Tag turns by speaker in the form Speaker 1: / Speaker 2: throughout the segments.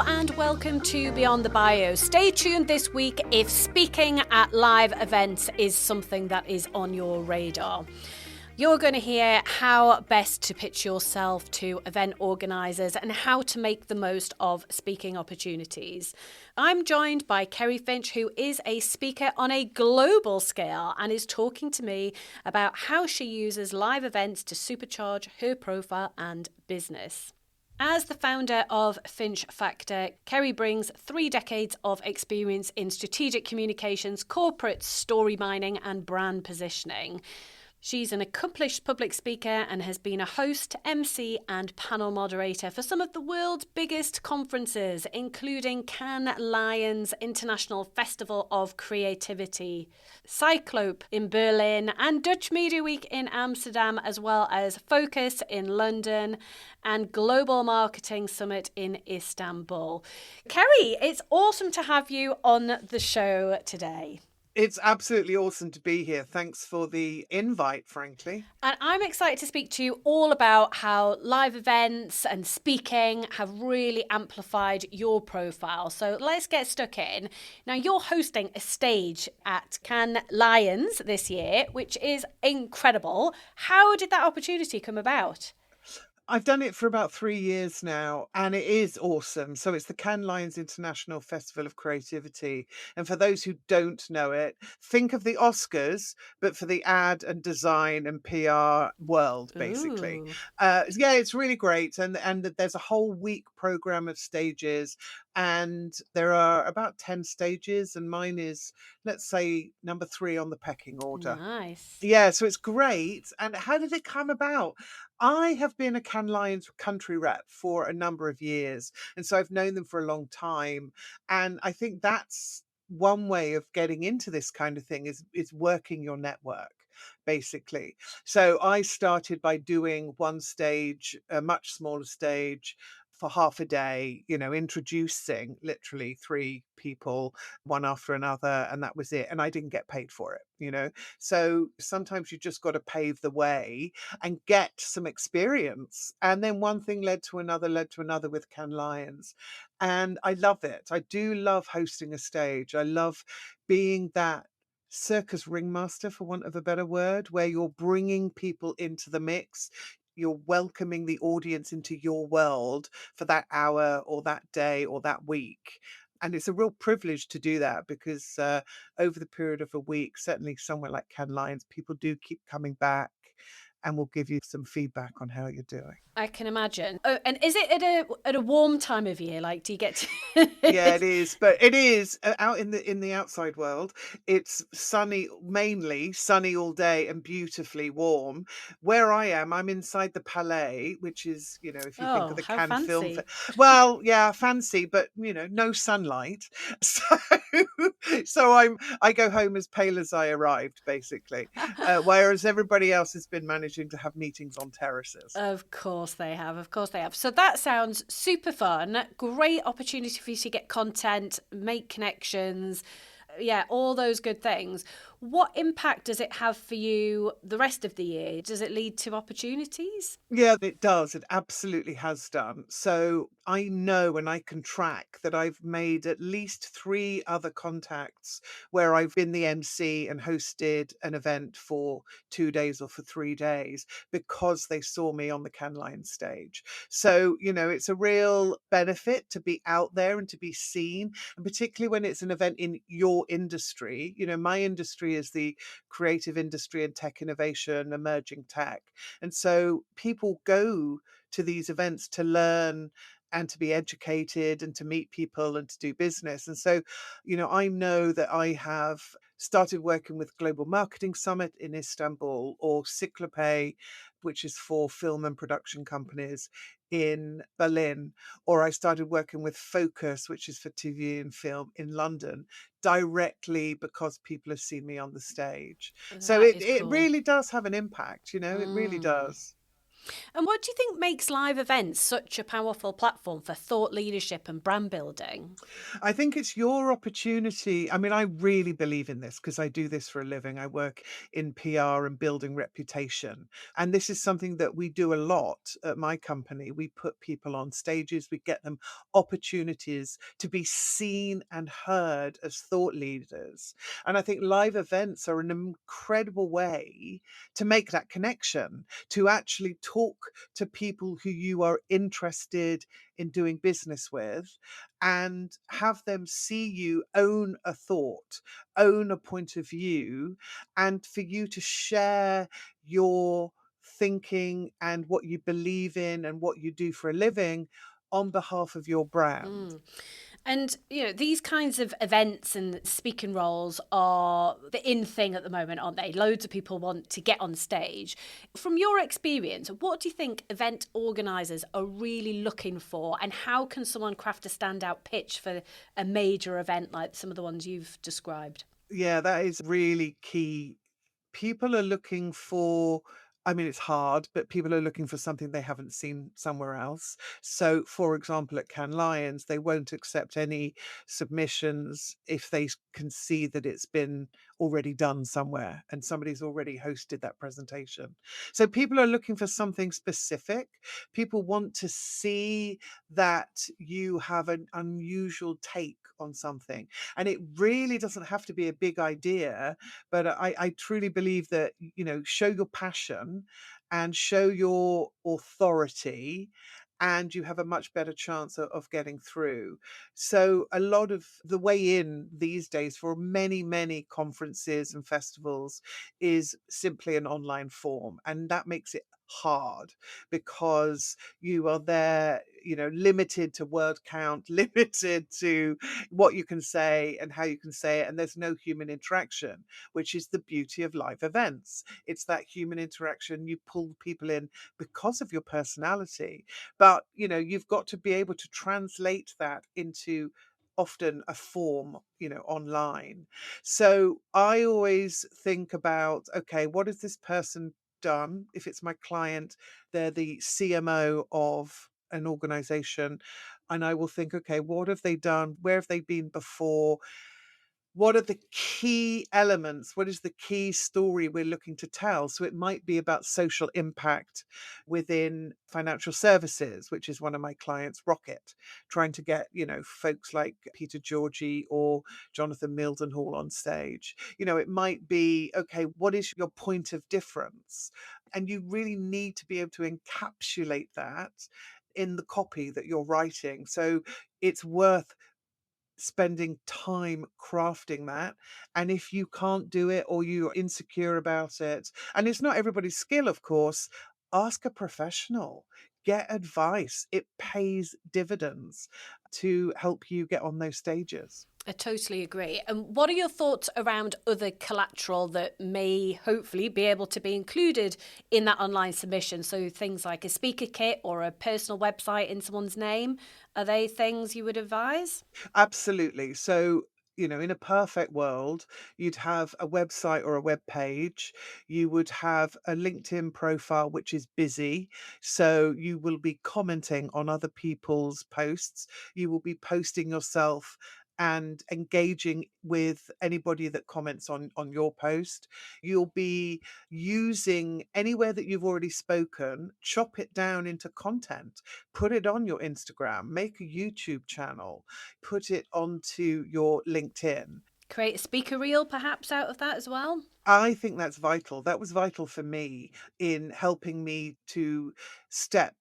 Speaker 1: and welcome to Beyond the Bio. Stay tuned this week if speaking at live events is something that is on your radar. You're going to hear how best to pitch yourself to event organisers and how to make the most of speaking opportunities. I'm joined by Kerrie Finch, who is a speaker on a global scale and is talking to me about how she uses live events to supercharge her profile and business. As the founder of Finch Factor, Kerrie brings 3 decades of experience in strategic communications, corporate story mining and brand positioning. She's an accomplished public speaker and has been a host, MC and panel moderator for some of the world's biggest conferences, including Cannes Lions International Festival of Creativity, CICLOPE in Berlin and Dutch Media Week in Amsterdam, as well as Focus in London and Global Marketing Summit in Istanbul. Kerrie, it's awesome to have you on the show today.
Speaker 2: It's absolutely awesome to be here. Thanks for the invite, frankly.
Speaker 1: And I'm excited to speak to you all about how live events and speaking have really amplified your profile. So let's get stuck in. Now, you're hosting a stage at Cannes Lions this year, which is incredible. How did that opportunity come about?
Speaker 2: I've done it for about 3 years now, and it is awesome. So it's the Cannes Lions International Festival of Creativity. And for those who don't know it, think of the Oscars, but for the ad and design and PR world, basically. Yeah, it's really great. And there's a whole week program of stages, and there are about 10 stages, and mine is, let's say, number 3 on the pecking order.
Speaker 1: Nice.
Speaker 2: Yeah, so it's great. And how did it come about? I have been a Cannes Lions country rep for a number of years, and so I've known them for a long time. And I think that's one way of getting into this kind of thing is working your network, basically. So I started by doing one stage, a much smaller stage, for half a day, introducing literally 3 people, one after another, and that was it. And I didn't get paid for it. So sometimes you just got to pave the way and get some experience. And then one thing led to another with Cannes Lions. And I love it. I do love hosting a stage. I love being that circus ringmaster, for want of a better word, where you're bringing people into the mix. You're welcoming the audience into your world for that hour or that day or that week. And it's a real privilege to do that because over the period of a week, certainly somewhere like Cannes Lions, people do keep coming back and will give you some feedback on how you're doing.
Speaker 1: I can imagine. Oh, and is it at a warm time of year? Like, do you get to...
Speaker 2: Yeah, it is. But it is out in the outside world. It's sunny, mainly sunny all day and beautifully warm. Where I am, I'm inside the Palais, which is, if you think of the Cannes Film. Well, yeah, fancy, but no sunlight. So I go home as pale as I arrived, basically. Whereas everybody else has been managing to have meetings on terraces.
Speaker 1: Of course they have. So that sounds super fun. Great opportunity for you to get content, make connections. Yeah, all those good things. What impact does it have for you the rest of the year? Does it lead to opportunities?
Speaker 2: Yeah, it does. It absolutely has done. So I know and I can track that I've made at least 3 other contacts where I've been the MC and hosted an event for 2 days or for 3 days because they saw me on the Cannes Lions stage. So, it's a real benefit to be out there and to be seen, and particularly when it's an event in your industry. My industry is the creative industry and tech innovation, emerging tech. And so people go to these events to learn and to be educated and to meet people and to do business. And so, I know that I have started working with Global Marketing Summit in Istanbul, or CICLOPE, which is for film and production companies in Berlin, or I started working with Focus, which is for TV and film in London, directly because people have seen me on the stage. So it really does have an impact, it really does.
Speaker 1: And what do you think makes live events such a powerful platform for thought leadership and brand building?
Speaker 2: I think it's your opportunity. I mean, I really believe in this because I do this for a living. I work in PR and building reputation. And this is something that we do a lot at my company. We put people on stages, we get them opportunities to be seen and heard as thought leaders. And I think live events are an incredible way to make that connection, to actually talk to people who you are interested in doing business with and have them see you own a thought, own a point of view, and for you to share your thinking and what you believe in and what you do for a living on behalf of your brand.
Speaker 1: Mm. And, these kinds of events and speaking roles are the in thing at the moment, aren't they? Loads of people want to get on stage. From your experience, what do you think event organisers are really looking for? And how can someone craft a standout pitch for a major event like some of the ones you've described?
Speaker 2: Yeah, that is really key. People are looking for, I mean, it's hard, but people are looking for something they haven't seen somewhere else. So, for example, at Cannes Lions, they won't accept any submissions if they can see that it's been already done somewhere and somebody's already hosted that presentation. So, people are looking for something specific. People want to see that you have an unusual take on something. And it really doesn't have to be a big idea, but I truly believe that, show your passion and show your authority, and you have a much better chance of getting through. So a lot of the way in these days for many, many conferences and festivals is simply an online form. And that makes it hard because you are there, limited to word count, limited to what you can say and how you can say it, and there's no human interaction, which is the beauty of live events. It's that human interaction. You pull people in because of your personality, but you've got to be able to translate that into often a form, online. So I always think about, okay, what has this person done? If it's my client, they're the CMO of an organization, and I will think, okay, what have they done? Where have they been before? What are the key elements? What is the key story we're looking to tell? So it might be about social impact within financial services, which is one of my clients, Rocket, trying to get, folks like Peter Georgie or Jonathan Mildenhall on stage. It might be, okay, what is your point of difference? And you really need to be able to encapsulate that in the copy that you're writing. So it's worth spending time crafting that. And if you can't do it or you're insecure about it, and it's not everybody's skill, of course, ask a professional, get advice. It pays dividends to help you get on those stages.
Speaker 1: I totally agree. And what are your thoughts around other collateral that may hopefully be able to be included in that online submission? So things like a speaker kit or a personal website in someone's name. Are they things you would advise?
Speaker 2: Absolutely. So, in a perfect world, you'd have a website or a web page. You would have a LinkedIn profile, which is busy. So you will be commenting on other people's posts. You will be posting yourself and engaging with anybody that comments on your post. You'll be using anywhere that you've already spoken, chop it down into content, put it on your Instagram, make a YouTube channel, put it onto your LinkedIn.
Speaker 1: Create a speaker reel perhaps out of that as well?
Speaker 2: I think that's vital. That was vital for me in helping me to step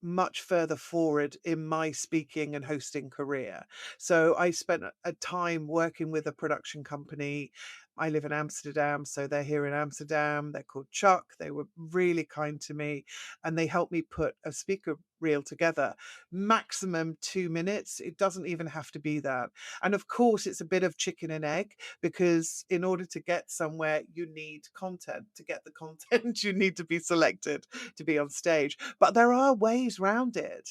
Speaker 2: much further forward in my speaking and hosting career. So I spent a time working with a production company. I live in Amsterdam, so they're here in Amsterdam. They're called Chuck. They were really kind to me and they helped me put a speaker reel together. Maximum 2 minutes. It doesn't even have to be that. And of course, it's a bit of chicken and egg because in order to get somewhere, you need content. To get the content, you need to be selected to be on stage. But there are ways around it.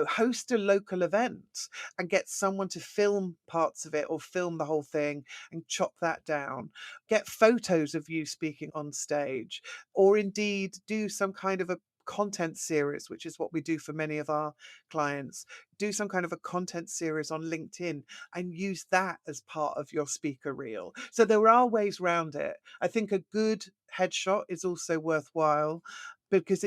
Speaker 2: Host a local event and get someone to film parts of it or film the whole thing and chop that down. Get photos of you speaking on stage, or indeed do some kind of a content series, which is what we do for many of our clients. Do some kind of a content series on LinkedIn and use that as part of your speaker reel. So there are ways around it. I think a good headshot is also worthwhile because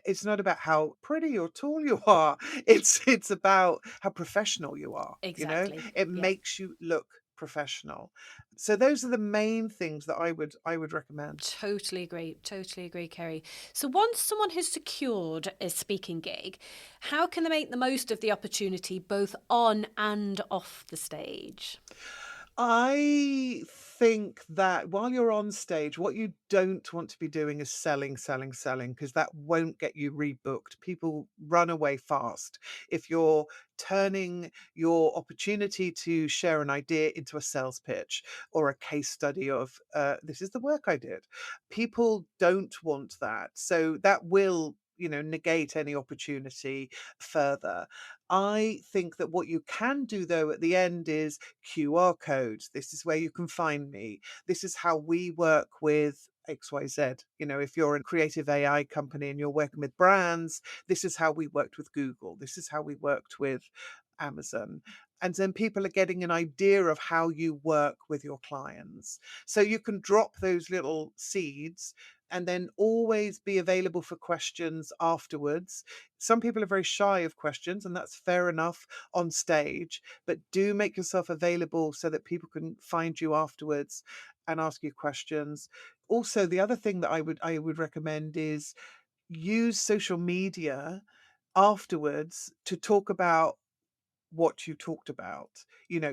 Speaker 2: it's not about how pretty or tall you are. It's about how professional you are, you know?
Speaker 1: Exactly.
Speaker 2: It
Speaker 1: Yeah.
Speaker 2: makes you look professional. So those are the main things that I would recommend.
Speaker 1: Totally agree. Totally agree, Kerrie. So once someone has secured a speaking gig, how can they make the most of the opportunity both on and off the stage?
Speaker 2: I think that while you're on stage, what you don't want to be doing is selling, selling, selling, because that won't get you rebooked. People run away fast. If you're turning your opportunity to share an idea into a sales pitch or a case study of, this is the work I did, people don't want that. So that will, negate any opportunity further. I think that what you can do though at the end is QR codes. This is where you can find me. This is how we work with XYZ. If you're a creative AI company and you're working with brands, this is how we worked with Google. This is how we worked with Amazon. And then people are getting an idea of how you work with your clients. So you can drop those little seeds and then always be available for questions afterwards. Some people are very shy of questions, and that's fair enough on stage, but do make yourself available so that people can find you afterwards and ask you questions. Also, the other thing that I would recommend is use social media afterwards to talk about what you talked about.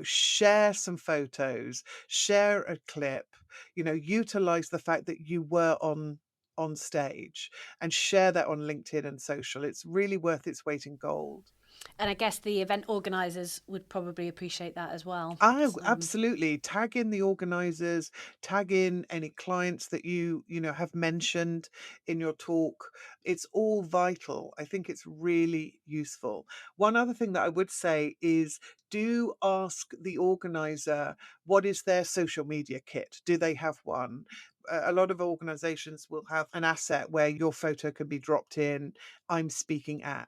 Speaker 2: Share some photos, share a clip, utilize the fact that you were on stage and share that on LinkedIn and social. It's really worth its weight in gold.
Speaker 1: And I guess the event organisers would probably appreciate that as well.
Speaker 2: Oh,
Speaker 1: So,
Speaker 2: absolutely. Tag in the organizers, tag in any clients that you have mentioned in your talk. It's all vital. I think it's really useful. One other thing that I would say is do ask the organizer what is their social media kit? Do they have one? A lot of organizations will have an asset where your photo can be dropped in. I'm speaking at,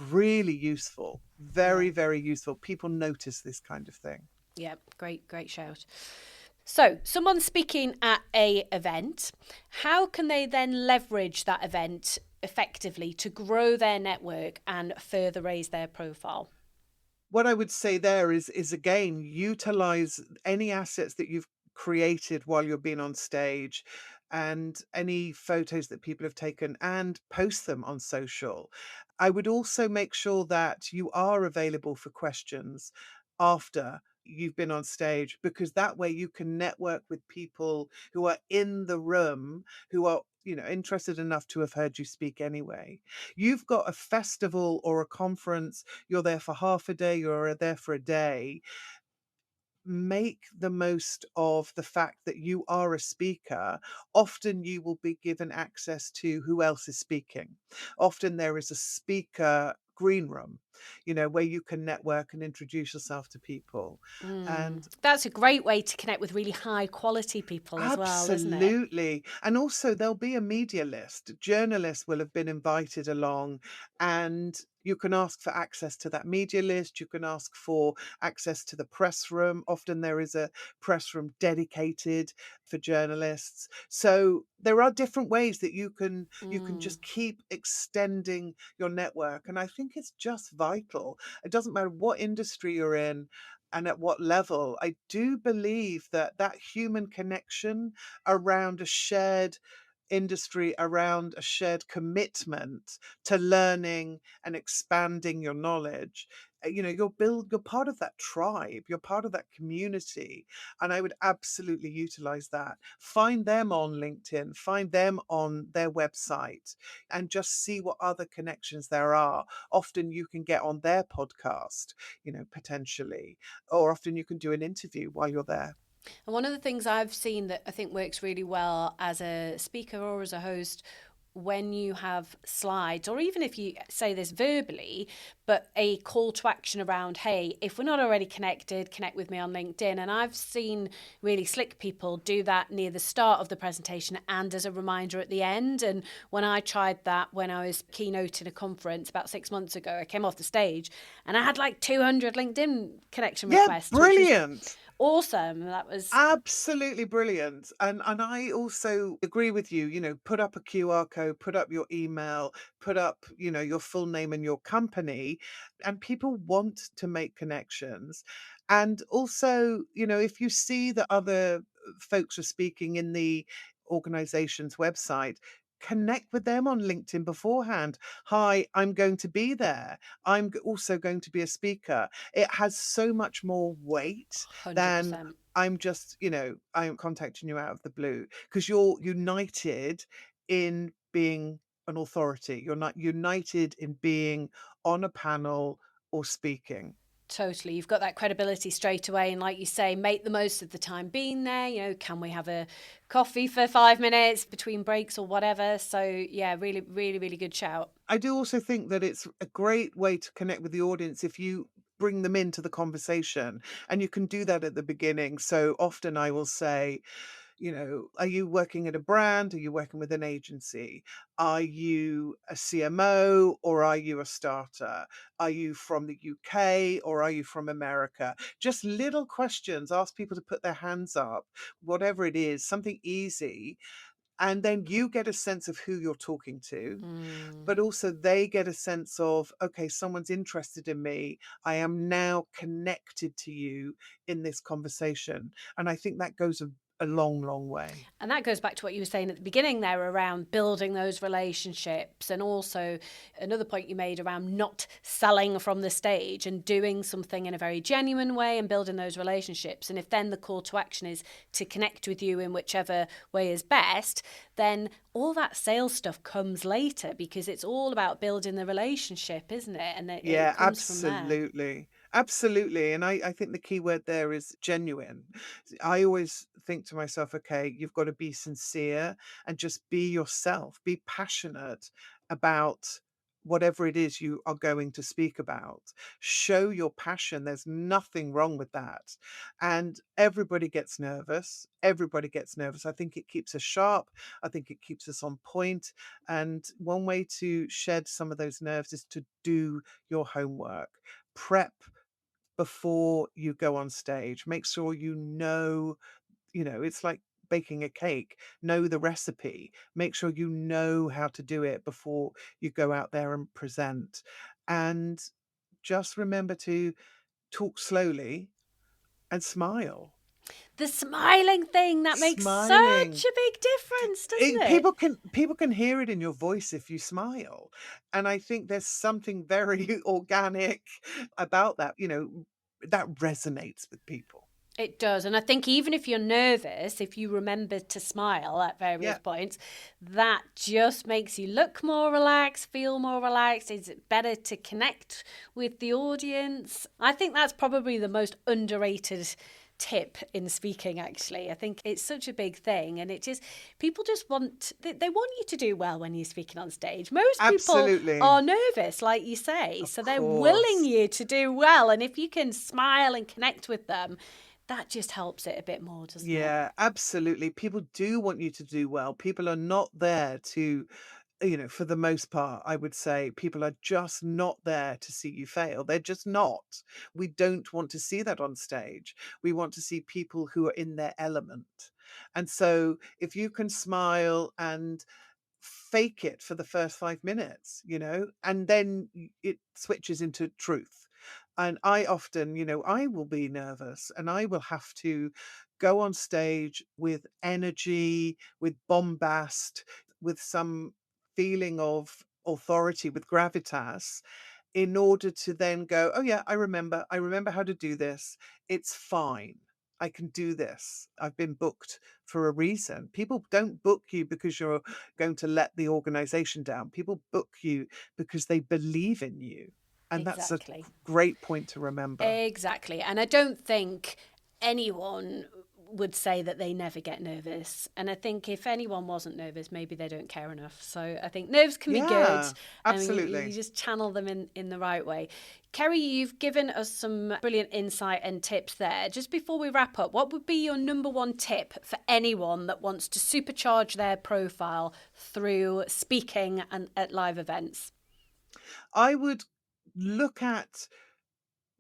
Speaker 2: really useful,
Speaker 1: yeah,
Speaker 2: very, very useful. People notice this kind of thing.
Speaker 1: yeah, great shout. So, someone speaking at a event, how can they then leverage that event effectively to grow their network and further raise their profile?
Speaker 2: What I would say there is again, utilize any assets that you've created while you're being on stage and any photos that people have taken and post them on social. I would also make sure that you are available for questions after you've been on stage, because that way you can network with people who are in the room, who are interested enough to have heard you speak anyway. You've got a festival or a conference, you're there for half a day, you're there for a day. Make the most of the fact that you are a speaker. Often you will be given access to who else is speaking. Often there is a speaker green room, where you can network and introduce yourself to people. And
Speaker 1: That's a great way to connect with really high quality people as well, isn't it?
Speaker 2: absolutely. And also, there'll be a media list. Journalists will have been invited along, and you can ask for access to that media list. You can ask for access to the press room. Often there is a press room dedicated for journalists. So there are different ways that you can just keep extending your network. And I think it's just vital. It doesn't matter what industry you're in and at what level. I do believe that that human connection around a shared industry, around a shared commitment to learning and expanding your knowledge, you're part of that tribe, you're part of that community. And I would absolutely utilize that. Find them on LinkedIn, find them on their website, and just see what other connections there are. Often you can get on their podcast, potentially, or often you can do an interview while you're there.
Speaker 1: And one of the things I've seen that I think works really well as a speaker or as a host when you have slides, or even if you say this verbally, but a call to action around, hey, if we're not already connected, connect with me on LinkedIn. And I've seen really slick people do that near the start of the presentation and as a reminder at the end. And when I tried that when I was keynoting a conference about 6 months ago, I came off the stage and I had like 200 LinkedIn connection
Speaker 2: Yeah,
Speaker 1: requests, which was
Speaker 2: brilliant.
Speaker 1: awesome. That was
Speaker 2: Absolutely brilliant. And I also agree with you, put up a QR code, put up your email, put up, your full name and your company, and people want to make connections. And also, if you see that other folks are speaking in the organization's website, connect with them on LinkedIn beforehand. Hi, I'm going to be there. Also going to be a speaker. It has so much more weight than
Speaker 1: 100%.
Speaker 2: I'm contacting you out of the blue, because you're united in being an authority. You're not united in being on a panel or speaking.
Speaker 1: Totally. You've got that credibility straight away. And like you say, make the most of the time being there. Can we have a coffee for 5 minutes between breaks or whatever? So, yeah, really, really, really good shout.
Speaker 2: I do also think that it's a great way to connect with the audience if you bring them into the conversation, and you can do that at the beginning. So often I will say, are you working at a brand? Are you working with an agency? Are you a CMO or are you a starter? Are you from the UK or are you from America? Just little questions. Ask people to put their hands up, whatever it is, something easy. And then you get a sense of who you're talking to, but also they get a sense of, okay, someone's interested in me. I am now connected to you in this conversation. And I think that goes a long, long way.
Speaker 1: And that goes back to what you were saying at the beginning there around building those relationships. And also another point you made around not selling from the stage and doing something in a very genuine way and building those relationships. And if then the call to action is to connect with you in whichever way is best, then all that sales stuff comes later, because it's all about building the relationship, isn't it? And it
Speaker 2: Yeah,
Speaker 1: comes from there.
Speaker 2: absolutely. Absolutely. And I think the key word there is genuine. I always think to myself, okay, you've got to be sincere and just be yourself, be passionate about whatever it is you are going to speak about. Show your passion. There's nothing wrong with that. And everybody gets nervous. Everybody gets nervous. I think it keeps us sharp. I think it keeps us on point. And one way to shed some of those nerves is to do your homework. Prep before you go on stage. Make sure it's like baking a cake. Know the recipe. Make sure you know how to do it before you go out there and present. And just remember to talk slowly and smile.
Speaker 1: The smiling thing, that makes such
Speaker 2: Smiling.
Speaker 1: a big difference, doesn't it?
Speaker 2: People can hear it in your voice if you smile. And I think there's something very organic about that, that resonates with people.
Speaker 1: It does. And I think even if you're nervous, if you remember to smile at various
Speaker 2: Yeah,
Speaker 1: points, that just makes you look more relaxed, feel more relaxed. Is it better to connect with the audience? I think that's probably the most underrated tip in speaking, actually. I think it's such a big thing, and people just they want you to do well when you're speaking on stage. Most people
Speaker 2: absolutely.
Speaker 1: are nervous, like you say,
Speaker 2: Of
Speaker 1: so they're willing
Speaker 2: course.
Speaker 1: you to do well, and if you can smile and connect with them, that just helps it a bit more, doesn't it?
Speaker 2: Yeah, absolutely. People do want you to do well. People are not there to, for the most part, I would say people are just not there to see you fail. They're just not. We don't want to see that on stage. We want to see people who are in their element. And so if you can smile and fake it for the first 5 minutes, and then it switches into truth. And I often, I will be nervous and I will have to go on stage with energy, with bombast, with some feeling of authority, with gravitas, in order to then go, oh yeah, I remember how to do this. It's fine. I can do this. I've been booked for a reason. People don't book you because you're going to let the organization down. People book you because they believe in you. And that's a
Speaker 1: Exactly.
Speaker 2: great point to remember.
Speaker 1: Exactly. And I don't think anyone would say that they never get nervous. And I think if anyone wasn't nervous, maybe they don't care enough. So I think nerves can be good.
Speaker 2: Yeah,
Speaker 1: I mean,
Speaker 2: absolutely.
Speaker 1: you just channel them in the right way. Kerrie, you've given us some brilliant insight and tips there. Just before we wrap up, what would be your number one tip for anyone that wants to supercharge their profile through speaking and at live events?
Speaker 2: I would look at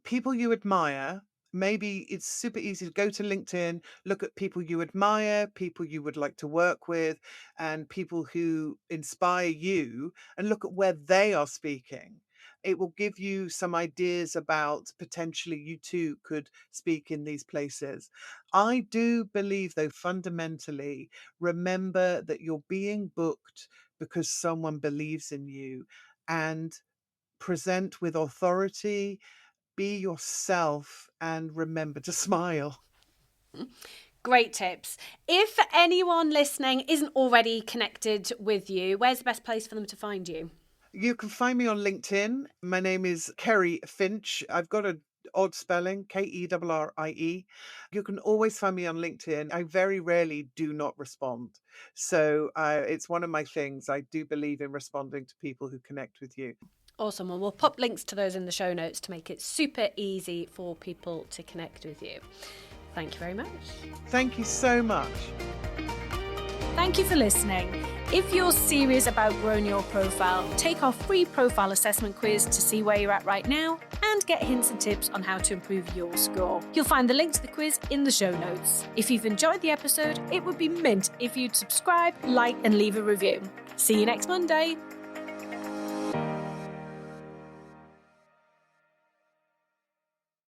Speaker 2: people you admire. Maybe it's super easy to go to LinkedIn, look at people you admire, people you would like to work with, and people who inspire you, and look at where they are speaking. It will give you some ideas about potentially you too could speak in these places. I do believe, though, fundamentally, remember that you're being booked because someone believes in you, and present with authority, be yourself, and remember to smile.
Speaker 1: Great tips. If anyone listening isn't already connected with you, where's the best place for them to find you?
Speaker 2: You can find me on LinkedIn. My name is Kerrie Finch. I've got an odd spelling, Kerrie. You can always find me on LinkedIn. I very rarely do not respond. So it's one of my things. I do believe in responding to people who connect with you.
Speaker 1: Awesome. Well, we'll pop links to those in the show notes to make it super easy for people to connect with you. Thank you very much.
Speaker 2: Thank you so much.
Speaker 1: Thank you for listening. If you're serious about growing your profile, take our free profile assessment quiz to see where you're at right now and get hints and tips on how to improve your score. You'll find the link to the quiz in the show notes. If you've enjoyed the episode, it would be mint if you'd subscribe, like, and leave a review. See you next Monday.